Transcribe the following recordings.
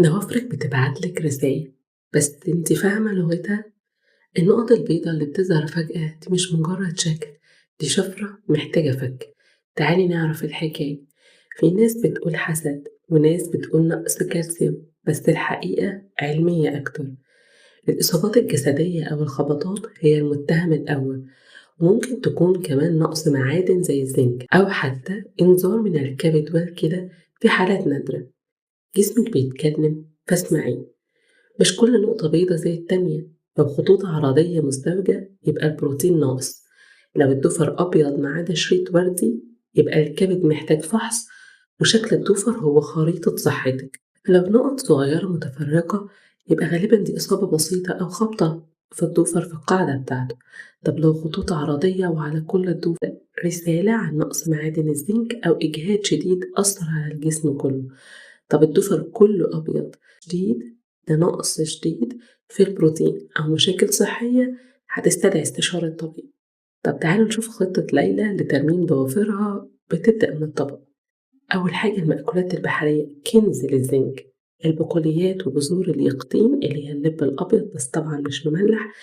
ضوافرك بتبعتلك رسايل، بس انت فاهمة لغتها؟ النقط البيضاء اللي بتظهر فجأة دي مش مجرد شكل، دي شفرة محتاجة فك. تعالي نعرف الحكاية. في ناس بتقول حسد وناس بتقول نقص كالسيوم، بس الحقيقة علمية أكتر. الإصابات الجسدية أو الخبطات هي المتهم الأول، وممكن تكون كمان نقص معادن زي الزنك أو حتى إنذار من الكبد والكلى في حالات نادرة. جسمك بيتكلم فاسمعيه، مش كل نقطة بيضة زي التانية. لو خطوط عرضية مزدوجة يبقى البروتين ناقص، لو الضفر أبيض ما عدا شريط وردي يبقى الكبد محتاج فحص، وشكل الضفر هو خريطة صحتك. لو نقط صغيرة متفرقة يبقى غالبا دي إصابة بسيطة أو خبطة في الضفر في القاعدة بتاعته. طب لو خطوط عرضية وعلى كل الضفر رسالة عن نقص معادن الزنك أو إجهاد شديد أثر على الجسم كله. طب الضفر كله أبيض شديد، ده نقص شديد في البروتين أو مشاكل صحية هتستدعي استشارة طبيب. طب تعالوا نشوف خطة ليلى لترميم ضوافرها. بتبدأ من الطبق. أول حاجة المأكولات البحرية كنز للزنك، البقوليات وبذور اليقطين اللي هي اللب الأبيض بس طبعا مش مملح،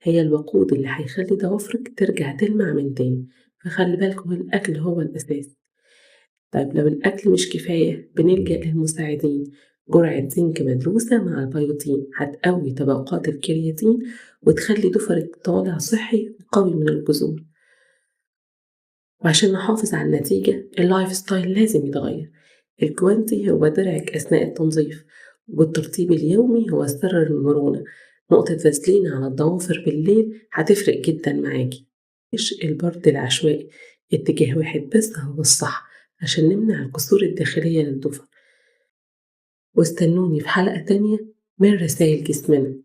هي الوقود اللي هيخلي ضوافرك ترجع تلمع من تاني. فخلي بالكم الأكل هو الأساس. طيب لو الأكل مش كفاية بنلجأ للمساعدين، جرعة زنك مدروسة مع البيوتين هتقوي طبقات الكرياتين وتخلي ضفرك طالع صحي وقوي من الجذور. وعشان نحافظ على النتيجة اللايف ستايل لازم يتغير. الجوانتي هو درعك أثناء التنظيف، والترطيب اليومي هو سر المرونة. نقطة فازلين على الضوافر بالليل هتفرق جدا معاكي. مش البرد العشوائي، اتجاه واحد بس هو الصح عشان نمنع الكسور الداخلية للضفر. واستنوني في حلقة تانية من رسائل جسمنا.